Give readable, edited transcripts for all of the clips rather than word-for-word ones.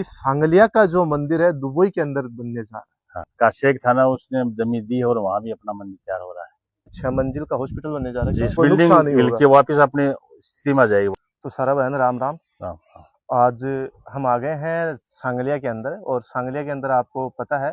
सांगलिया का जो मंदिर है दुबई के अंदर बनने जा रहा हाँ, काशेक थाना उसने जमीन दी है और वहाँ भी अपना मंदिर तैयार हो रहा है। है। 6 मंजिल का हॉस्पिटल बनने जा रहा है, जिस कोई बिल्डिंग नुकसान नहीं हिल होगा। के वापस अपने सीमा जाएगी। तो सारा बहन राम राम। हाँ, हाँ। आज हम आ गए हैं सांगलिया के अंदर, और सांगलिया के अंदर आपको पता है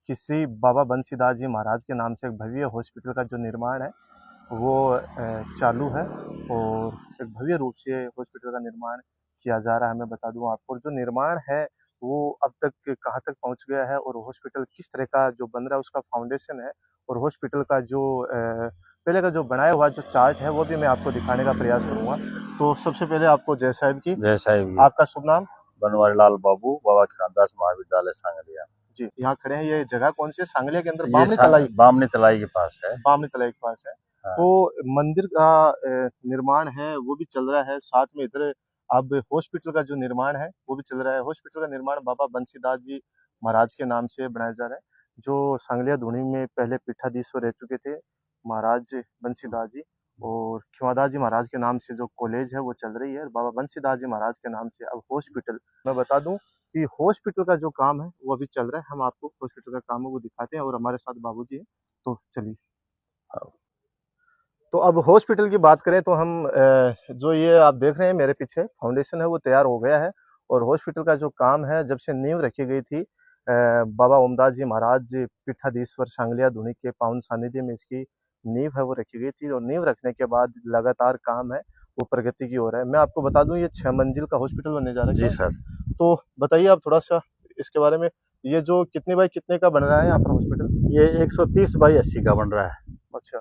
कि श्री बाबा बंसीदास जी महाराज के नाम से एक भव्य हॉस्पिटल का जो निर्माण है वो चालू है, और एक भव्य रूप से हॉस्पिटल का निर्माण किया जा रहा है। मैं बता दूं आपको, और जो निर्माण है वो अब तक कहाँ तक पहुंच गया है, और हॉस्पिटल किस तरह का जो बन रहा है उसका फाउंडेशन है, और हॉस्पिटल का जो पहले का जो बनाया हुआ जो चार्ट है वो भी मैं आपको दिखाने का प्रयास करूंगा। तो सबसे पहले आपको जय साहिब की। जय साहिब। आपका शुभ नाम? बनवारी लाल बाबू, बाबा किरणदास महाविद्यालय सांगलिया जी। यहाँ खड़े हैं, ये जगह कौन सी है? सांगलिया के अंदर ये बामनी तलाई के पास है। बामनी तलाई के पास है। हाँ। तो मंदिर का निर्माण है वो भी चल रहा है, साथ में इधर अब हॉस्पिटल का जो निर्माण है वो भी चल रहा है। हॉस्पिटल का निर्माण बाबा बंसीदास जी महाराज के नाम से बनाया जा रहा है, जो सांगलिया धुनी में पहले पीठाधीश्वर रह चुके थे महाराज बंसीदास जी, और खिवादास जी महाराज के नाम से जो कॉलेज है वो चल रही है, और बाबा बंसीदास जी महाराज के नाम से अब हॉस्पिटल। मैं बता दूं कि हॉस्पिटल का जो काम है वो अभी चल रहा है, हम आपको हॉस्पिटल का काम है वो दिखाते हैं, और हमारे साथ बाबूजी हैं, तो चलिए। तो अब हॉस्पिटल की बात करें तो हम जो ये आप देख रहे हैं मेरे पीछे फाउंडेशन है वो तैयार हो गया है, और हॉस्पिटल का जो काम है जब से नींव रखी गई थी बाबा ओमदास जी महाराज पीठाधीश्वर सांगलिया धुनी के पावन सानिध्य में इसकी नींव है वो रखी गई थी, और नींव रखने के बाद लगातार काम है वो प्रगति की ओर है। मैं आपको बता दूं ये 6 मंजिल का हॉस्पिटल बनने जा रहा है। जी सर। तो बताइए आप थोड़ा सा इसके बारे में, ये जो कितने बाई कितने का बन रहा है आपका हॉस्पिटल? ये 130 बाई 80 का बन रहा है। अच्छा।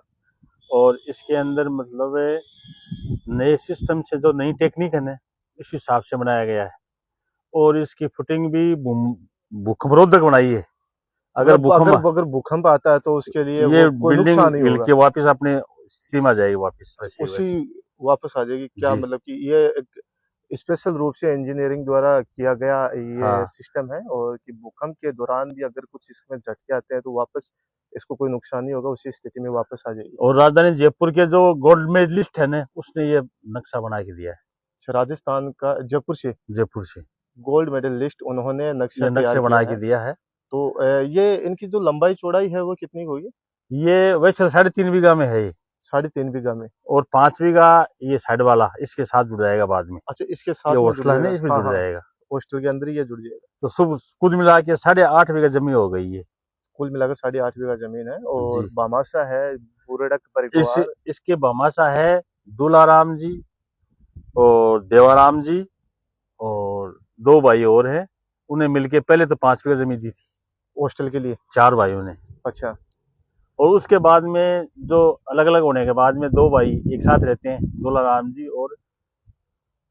और इसके अंदर मतलब नए सिस्टम से जो नई टेक्निक है ना इस हिसाब से बनाया गया है, और इसकी फुटिंग भी भूकंपरोधक बनाई है। अगर भूकंप आता है तो उसके लिए ये कोई नुकसान नहीं हिल होगा, के वापस अपने सीमा जाएगी, वापस उसी वापस आ जाएगी क्या? मतलब कि ये एक स्पेशल रूप से इंजीनियरिंग द्वारा किया गया ये सिस्टम है, और कि भूकंप के दौरान भी अगर कुछ इसमें झटके आते हैं तो वापस इसको कोई नुकसान नहीं होगा, उसी स्थिति में वापस आ जाएगी। और राजधानी जयपुर के जो गोल्ड मेडलिस्ट है ना उसने ये नक्शा बना के दिया है। राजस्थान का जयपुर से गोल्ड मेडलिस्ट उन्होंने नक्शा बना के दिया है। तो ये इनकी जो लंबाई चौड़ाई है वो कितनी होगी? ये वैसे 3.5 बीघा में है, 3.5 बीघा में, और 5 बीघा ये साइड वाला इसके साथ जुड़ जाएगा बाद में। अच्छा, इसके साथ हॉस्टल है ना इसमें जुड़ जाएगा, हॉस्टल के अंदर ही ये जुड़ जाएगा। तो सब कुल मिला के 8.5 बीघा जमीन हो गई है। कुल मिलाकर 8.5 बीघा जमीन है, और बामासा है बुरेड़क परिवार। इसके बामासा है दुलाराम जी और देवाराम जी, और 2 भाई और हैं, उन्हें मिलके पहले तो 5 बीघा जमीन दी थी हॉस्टल के लिए, 4 भाइयों ने। अच्छा। और उसके बाद में जो अलग अलग होने के बाद में 2 भाई एक साथ रहते हैं, दुलाराम जी और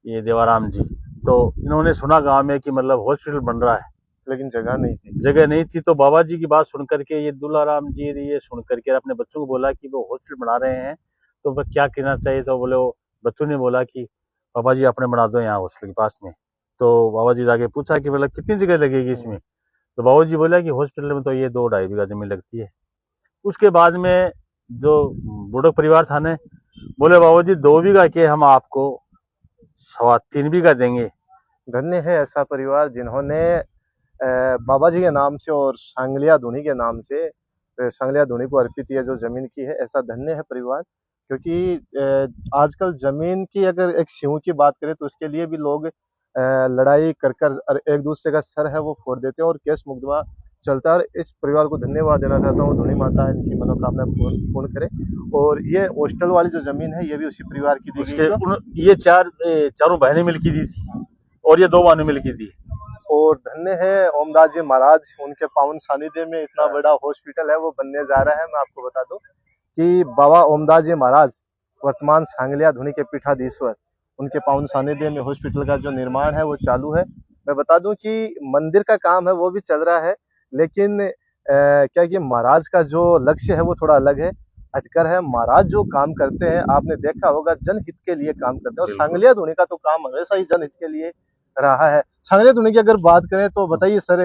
ये देवाराम जी। तो इन्होंने सुना गांव में कि मतलब हॉस्पिटल बन रहा है, लेकिन जगह नहीं थी। तो बाबा जी की बात सुन करके ये दुलाराम जी ये सुन करके अपने बच्चों को बोला कि वो हॉस्पिटल बना रहे हैं तो वह क्या करना चाहिए। तो बोले वो बच्चों ने बोला कि बाबा जी अपने बना दो यहाँ हॉस्पिटल के पास में। तो बाबा जी जाके पूछा कि मतलब कितनी जगह लगेगी इसमें, तो बाबा जी बोला कि हॉस्पिटल में तो ये 2-2.5 बीघा जमीन लगती है। उसके बाद में जो बुढ़क परिवार था ने बोले बाबा जी 2 बीघा के हम आपको 3.25 बीघा देंगे। धन्य है ऐसा परिवार जिन्होंने बाबा जी के नाम से और सांगलिया धुनी के नाम से सांगलिया धुनी को अर्पित ये जो जमीन की है, ऐसा धन्य है परिवार। क्योंकि आजकल जमीन की अगर एक सिंह की बात करें तो उसके लिए भी लोग लड़ाई कर एक दूसरे का सर है वो फोड़ देते हैं, और केस मुकदमा चलता है। और इस परिवार को धन्यवाद देना चाहता हूँ, धुनी माता इनकी मनोकामना पूर्ण करे। और ये हॉस्टल वाली जो जमीन है ये भी उसी परिवार की दी गई। ये चारों बहनें मिलकर दी थी, और ये 2 बहनें मिलकर दी। और धन्य है ओमदास जी महाराज, उनके पावन सानिध्य में इतना बड़ा हॉस्पिटल है वो बनने जा रहा है। मैं आपको बता दूं कि बाबा ओमदास जी महाराज वर्तमान सांगलिया धुनी के पीठाधीश्वर, उनके पावन सानिध्य में हॉस्पिटल का जो निर्माण है वो चालू है। मैं बता दूं कि मंदिर का काम है वो भी चल रहा है, लेकिन क्या कि महाराज का जो लक्ष्य है वो थोड़ा अलग है, हटकर है। महाराज जो काम करते हैं आपने देखा होगा जनहित के लिए काम करते हैं, और सांगलिया धुनी का तो काम हमेशा ही जनहित के लिए रहा है। सांगलिया धुनी की अगर बात करें तो बताइए सर,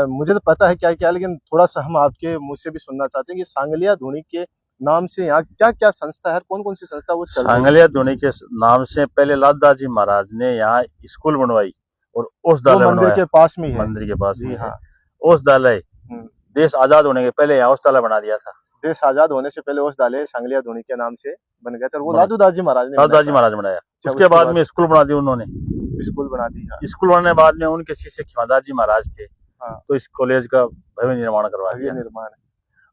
मुझे तो पता है क्या क्या, लेकिन थोड़ा सा हम आपके मुंह से भी सुनना चाहते हैं कि सांगलिया धुनी के नाम से यहाँ क्या क्या संस्था है, कौन कौन सी संस्था वो चल रही है? सांगलिया धुनी के नाम से पहले लाल दास जी महाराज ने यहाँ स्कूल बनवाई, और औषधालय मंदिर बनवाया, के पास में ही है। मंदिर के पास जी में है हाँ। औषधालय। हम्म। देश आजाद होने के पहले यहाँ औषधालय बना दिया था, देश आजाद होने से पहले औषधालय सांगलिया धुनी के नाम से बन गया था, और वो बना लालू दास जी महाराज ने दादाजी बनाया था। महाराज बनाया। अच्छा, उसके बाद में स्कूल बना दिया उन्होंने, स्कूल बना दी। हाँ। स्कूल बनाने के बाद में उनके शिष्य खिमादाजी महाराज थे, हाँ। तो इस कॉलेज का भव्य निर्माण करवा भव्य दिया। निर्माण।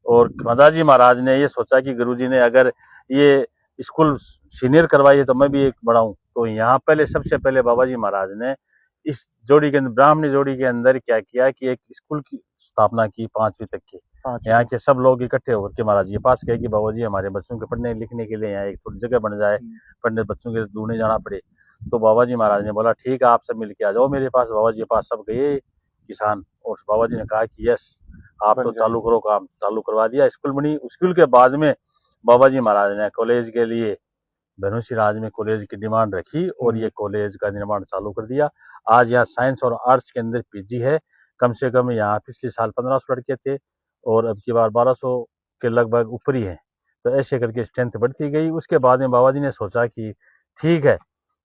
और खिमादाजी महाराज ने ये सोचा कि गुरुजी ने अगर ये स्कूल सीनियर करवाई है तो मैं भी एक बढ़ाऊं, तो यहाँ पहले सबसे पहले बाबा जी महाराज ने इस जोड़ी के अंदर, ब्राह्मणी जोड़ी के अंदर क्या किया कि एक स्कूल की स्थापना की 5वीं तक की। यहाँ के सब लोग इकट्ठे होकर के महाराज जी के पास गए कि बाबा जी हमारे बच्चों के पढ़ने लिखने के लिए यहाँ एक थोड़ी जगह बन जाए, पढ़ने बच्चों के दूर नहीं जाना पड़े। तो बाबा जी महाराज ने बोला ठीक है आप सब मिलके आ जाओ मेरे पास। बाबा जी के पास सब गए किसान, और बाबा जी ने कहा कि यस आप तो चालू करो काम। चालू करवा दिया, स्कूल बनी। स्कूल के बाद में बाबा जी महाराज ने कॉलेज के लिए धनुषी राज में कॉलेज की डिमांड रखी और ये कॉलेज का निर्माण चालू कर दिया। आज यहाँ साइंस और आर्ट्स के अंदर पीजी है। कम से कम यहाँ पिछले साल 1500 लड़के थे और अब की बार 1200 के लगभग ऊपर ही है। तो ऐसे करके स्ट्रेंथ बढ़ती गई। उसके बाद में बाबा जी ने सोचा कि ठीक है,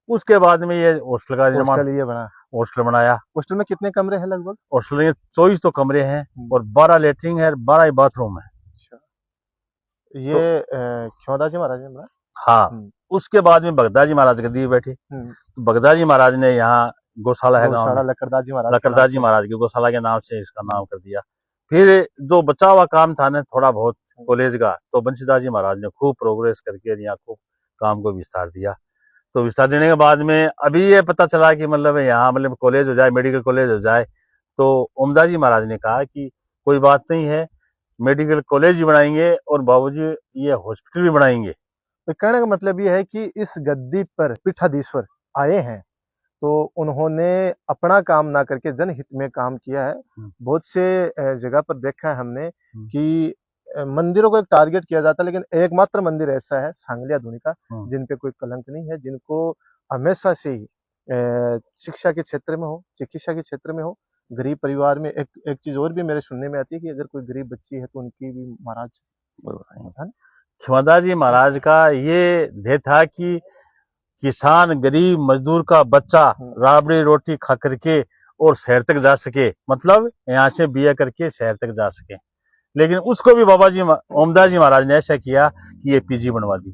उसके बाद में ये हॉस्टल का निर्माण, ये बना। हॉस्टल बनाया। हॉस्टल में कितने कमरे हैं लगभग? हॉस्टल में 24 तो कमरे हैं और 12 लेटरिन है, 12 ही बाथरूम है। ये खिमादाजी महाराज ने बनाया। हाँ। उसके बाद में बगदाजी महाराज गद्दी बैठे, तो बगदाजी महाराज ने यहाँ गौशाला है गांव में, लकड़दाजी महाराज की गौशाला के नाम से इसका नाम कर दिया। फिर जो बचा हुआ काम था ना थोड़ा बहुत कॉलेज का, तो बंशीदास जी महाराज ने खूब प्रोग्रेस करके यहाँ खूब काम को विस्तार दिया। तो विस्तार देने के बाद में अभी ये पता चला कि मतलब यहाँ मतलब कॉलेज हो जाए, मेडिकल कॉलेज हो जाए। तो ओमदास जी महाराज ने कहा कि कोई बात नहीं है, मेडिकल कॉलेज भी बनाएंगे और बाबूजी ये हॉस्पिटल भी बनाएंगे। तो कहने का मतलब ये है कि इस गद्दी पर पीठाधीश्वर आए हैं तो उन्होंने अपना काम ना करके जनहित में काम किया है। बहुत से जगह पर देखा है हमने कि मंदिरों को एक टारगेट किया जाता है, लेकिन एकमात्र मंदिर ऐसा है सांगलिया धुनी का जिन पे कोई कलंक नहीं है, जिनको हमेशा से ही शिक्षा के क्षेत्र में हो, चिकित्सा के क्षेत्र में हो, गरीब परिवार में। एक चीज और भी मेरे सुनने में आती है कि अगर कोई गरीब बच्ची है तो उनकी भी महाराज खिमादास जी महाराज का ये ध्येय था कि किसान गरीब मजदूर का बच्चा राबड़ी रोटी खा करके और शहर तक जा सके, मतलब यहाँ से बीए करके शहर तक जा सके। लेकिन उसको भी बाबा जी ओमदास जी महाराज ने ऐसा किया कि ये पीजी बनवा दी।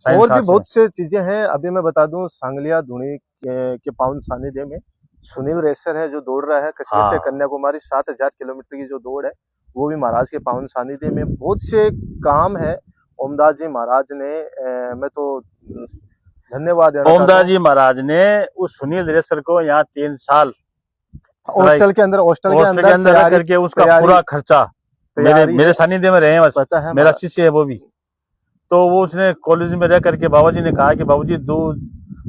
और भी बहुत से चीजें हैं। अभी मैं बता दूं सांगलिया धुनी के पावन सानिध्य में सुनील रेसर है जो दौड़ रहा है कश्मीर से कन्याकुमारी 7000 किलोमीटर की जो दौड़ है, वो भी महाराज के पावन सानिध्य में। बहुत से काम है ओमदास जी महाराज ने। मैं तो धन्यवाद ओमदास जी महाराज ने उस सुनील रेसर को यहाँ 3 साल हॉस्टल के अंदर रह करके उसका पूरा खर्चा मेरे सानिध्य में रहे, पता है मेरा शिष्य है वो भी। तो वो उसने कॉलेज में रह करके बाबा जी ने कहा कि बाबूजी दूध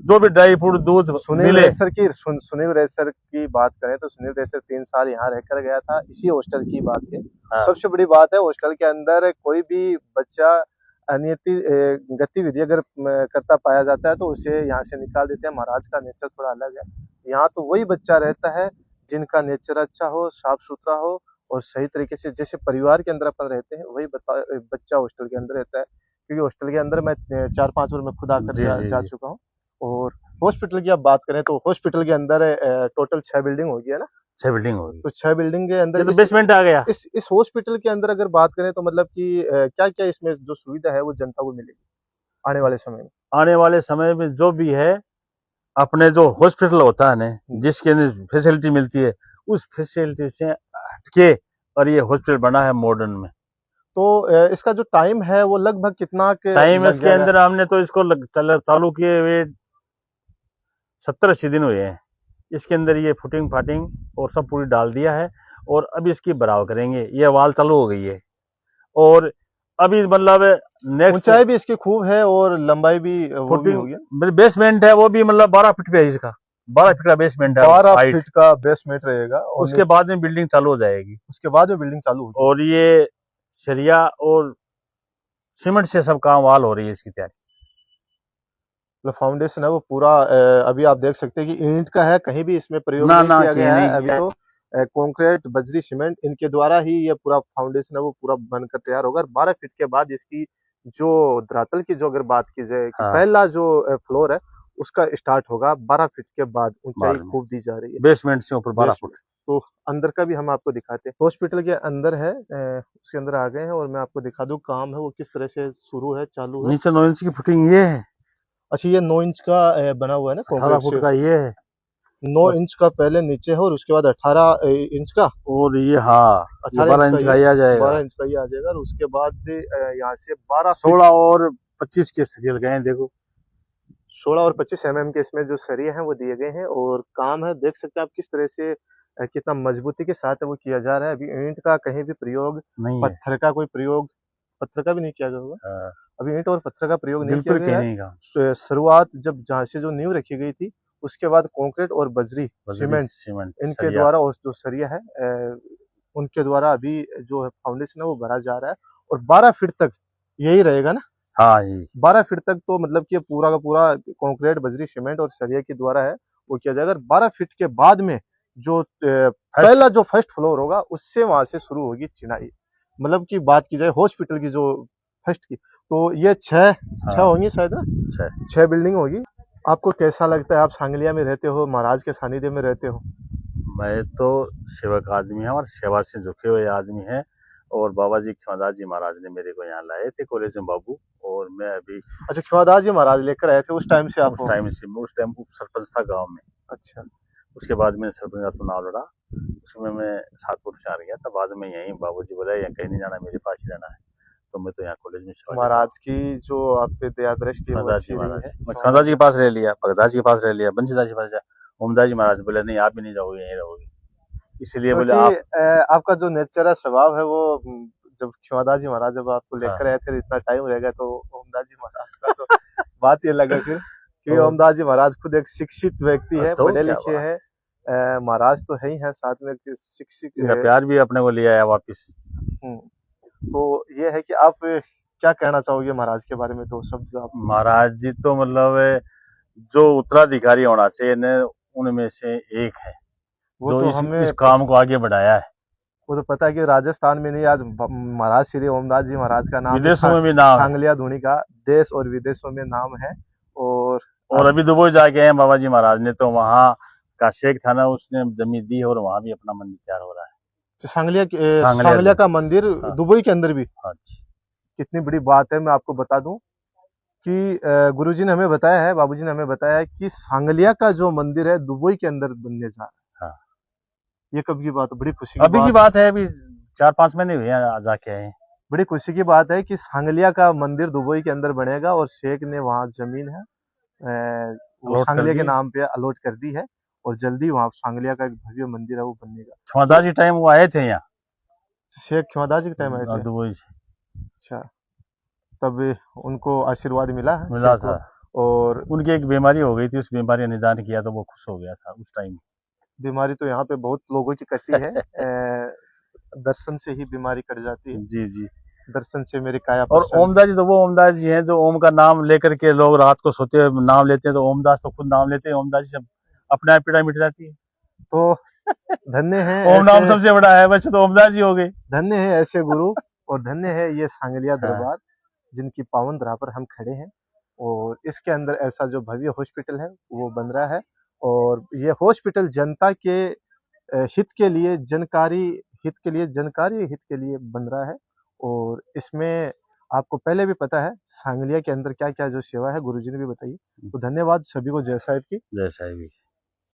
जो भी ड्राई फ्रूट दूध मिले। सुनील रेसर की बात करें तो सुनील रेसर 3 साल यहाँ रहकर गया था इसी हॉस्टल की बात है। सबसे बड़ी बात है हॉस्टल के अंदर कोई भी बच्चा अनियति गतिविधि अगर करता पाया जाता है तो उसे यहाँ से निकाल देते हैं। महाराज का नेचर थोड़ा अलग है। यहाँ तो वही बच्चा रहता है जिनका नेचर अच्छा हो, साफ सुथरा हो और सही तरीके से जैसे परिवार के अंदर अपन रहते हैं वही बच्चा हॉस्टल के अंदर रहता है। क्योंकि हॉस्टल के अंदर मैं 4-5 बार मैं खुद आकर जा चुका हूँ। और हॉस्पिटल की आप बात करें तो हॉस्पिटल के अंदर टोटल 6 बिल्डिंग होगी, है ना? 6 बिल्डिंग होगी। तो 6 बिल्डिंग के अंदर तो बेसमेंट आ गया। इस हॉस्पिटल के अंदर अगर बात करें तो मतलब कि क्या क्या इसमें जो सुविधा है वो जनता को मिलेगी आने वाले समय में? आने वाले समय में जो भी है अपने जो हॉस्पिटल होता है ना जिसके अंदर फैसिलिटी मिलती है उस फैसिलिटी से हटके और ये हॉस्पिटल बना है मॉडर्न में। तो इसका जो टाइम है वो लगभग कितना टाइम इसके अंदर हमने तो इसको चालू किए हुए 70-80 दिन हुए हैं। इसके अंदर ये फुटिंग फाटिंग और सब पूरी डाल दिया है और अभी इसकी बढ़ाव करेंगे। ये वाल चालू हो गई है और अभी मतलब नेक्स्ट ऊंचाई भी इसकी खूब है और लंबाई भी होगी। बेसमेंट है वो भी मतलब 12 फीट पे है, इसका 12 फीट का बेसमेंट है, 12 फीट का बेसमेंट रहेगा। उसके बाद में बिल्डिंग चालू हो जाएगी। और ये सरिया और सीमेंट से सब काम वाल हो रही है इसकी तैयारी। मतलब फाउंडेशन है वो पूरा अभी आप देख सकते हैं कि ईंट का है, कहीं भी इसमें प्रयोग नहीं किया गया है। अभी तो कंक्रीट बजरी सीमेंट इनके द्वारा ही ये पूरा फाउंडेशन है वो पूरा बनकर तैयार होगा। 12 फीट के बाद इसकी जो धरातल की जो अगर बात की जाए पहला जो फ्लोर है उसका स्टार्ट होगा 12 फीट के बाद, ऊंचाई 12 में। खूब दी जा रही है। बेसमेंट से ऊपर 12 फुट। तो अंदर का भी हम आपको दिखाते हैं। हॉस्पिटल के अंदर है, उसके अंदर आ गए हैं और मैं आपको दिखा दूं काम है वो किस तरह से शुरू है, चालू है। नीचे 9 इंच की फुटिंग ये है, अच्छा, ये 9 इंच का बना हुआ है ना 18 कंक्रीट फुट से। का ये है 9 और इंच का पहले नीचे है और उसके बाद 18 इंच का, ये हाँ, ये 18 12 इंच का इंच का ये, ये आ जाएगा। 12 इंच का ये आ जाएगा। और उसके बाद यहाँ से 12 फीट 16 और 25 के सीरियल गए हैं देखो। 16 और 25 mm के इसमें जो सरिये हैं वो दिए गए हैं। और काम है, देख सकते हैं आप किस तरह से कितना मजबूती के साथ वो किया जा रहा है। अभी ईंट का कहीं भी प्रयोग, नहीं है। पत्थर का कोई प्रयोग, पत्थर का भी नहीं किया गया होगा। हाँ, अभी ईंट और पत्थर का प्रयोग नहीं किया बिल्कुल गया कहीं है। नहीं का। शुरुआत जब जहाँ से जो नींव रखी गई थी, उसके बाद कंक्रीट और बजरी, सीमेंट, सीमेंट इनके सरिया। द्वारा, और जो सरिया है उनके द्वारा अभी जो है फाउंडेशन है वो भरा जा रहा है। और 12 फीट तक यही रहेगा ना। हाँ जी, 12 फीट तक तो मतलब कि पूरा का पूरा कंक्रीट, बजरी, सीमेंट और सरिया के द्वारा है वो किया जाएगा। 12 फीट के बाद में जो पहला जो फर्स्ट फ्लोर होगा, उससे वहां से शुरू होगी चिनाई। मतलब की बात की जाए हॉस्पिटल की जो फर्स्ट की, तो ये छह हाँ, होंगी शायद ना, 6 बिल्डिंग होगी। आपको कैसा लगता है? आप सांगलिया में रहते हो, महाराज के सानिध्य में रहते हो। मैं तो सेवक आदमी है और सेवा से झुके हुए आदमी है। और बाबा जी ख्यादास जी महाराज ने मेरे को यहाँ लाए थे कॉलेज में बाबू। और मैं अभी अच्छा, ख्वादास जी महाराज लेकर आए थे उस टाइम से आप? उस टाइम उप सरपंच था गाँव में। अच्छा, उसके बाद मैंने सरपंच का चुनाव लड़ा, उसमें मैं 7 फुट से हार गया था। बाद में यहीं बाबू जी बोला यहाँ कहीं नहीं जाना, मेरे पास ही रहना है। तो मैं तो यहाँ कॉलेज में सेवा लेता हूँ। महाराज की जो आप पे दया दृष्टि है वो ख्यादास जी अच्छी रही महाराज, है। मैं ख्यादास जी के पास रह लिया, भगदास जी के पास रह लिया, बंशीदास जी के पास गया। ओमदास जी महाराज बोले नहीं आप भी नहीं जाओगे, यहीं रहोगे। इसलिए बोले क्योंकि आप। आपका जो नेचर है, स्वभाव है वो, जब ख्यादास जी महाराज जब आपको लेकर हाँ, आए थे इतना टाइम रहेगा, तो ओमदास जी महाराज का तो बात ये लगा फिर, क्योंकि तो, ओमदास जी महाराज खुद एक शिक्षित व्यक्ति है, तो पढ़े क्या लिखे बात, हैं। महाराज तो है ही है, साथ में एक शिक्षित इनका प्यार भी अपने को लिया है वापिस। हम्म, तो ये है कि आप क्या कहना चाहोगे महाराज के बारे में, दो शब्द आप? महाराज जी तो मतलब जो उत्तराधिकारी होना चाहिए न, उनमें से एक है वो जो तो इस काम को आगे बढ़ाया है। वो तो पता है कि राजस्थान में नहीं, आज महाराज श्री ओमदास जी महाराज का नाम है विदेशों में भी नाम है। सांगलिया धुनी का देश और विदेशों में नाम है। और और अभी दुबई जाके हैं बाबा जी महाराज ने, तो वहाँ का शेख था ना, उसने जमीन दी और वहाँ भी अपना मंदिर तैयार हो रहा है। तो सांगलिया सांगलिया का मंदिर हाँ, दुबई के अंदर भी, हाँ जी। कितनी बड़ी बात है। मैं आपको बता दूं कि गुरुजी ने हमें बताया है, बाबूजी ने हमें बताया है कि सांगलिया का जो मंदिर है दुबई के अंदर बनने जा रहा है। हाँ, ये कब की बात है? बड़ी खुशी की अभी की बात है, अभी 4-5 महीने हुए हैं जाके आए हैं। बड़ी खुशी की बात है कि सांगलिया का मंदिर दुबई के अंदर बनेगा और शेख ने वहाँ जमीन है वो अलॉट कर सांगलिया के दी। नाम पे अलॉट कर दी है। और जल्दी वहाँ सांगलिया का एक भव्य मंदिर है वो बनेगा। ख्यादास जी टाइम वो आए थे यहाँ शेख ख्वादास जी के टाइम आए थे? दुबई से। अच्छा, तब उनको आशीर्वाद मिला है मिला शेख था। को। और उनकी एक बीमारी हो गई थी, उस बीमारी का निदान किया तो वो खुश हो गया था उस टाइम। बीमारी तो यहाँ पे बहुत लोगों की कटी है। दर्शन से ही बीमारी कट जाती है। जी जी। दर्शन से मेरी काया और प्रसन्न। ओमदास जी तो वो ओमदास जी हैं जो ओम का नाम लेकर के लोग रात को सोते हुए नाम लेते हैं, तो ओमदास तो खुद नाम लेते हैं। ओमदास जी से अपने आप पीड़ा मिट जाती है। तो धन्य है ओम नाम ऐसे, सबसे बड़ा है, बच्चे तो ओमदास जी हो गए। धन्य है ऐसे गुरु, और धन्य है ये सांगलिया हाँ, दरबार जिनकी पावन धरा पर हम खड़े हैं। और इसके अंदर ऐसा जो भव्य हॉस्पिटल है वो बन रहा है। और ये हॉस्पिटल जनता के हित के लिए, जानकारी हित के लिए बन रहा है। और इसमें आपको पहले भी पता है सांगलिया के अंदर क्या क्या जो सेवा है गुरुजी ने भी बताई। तो धन्यवाद सभी को, जय साहिब की। जय साहिब।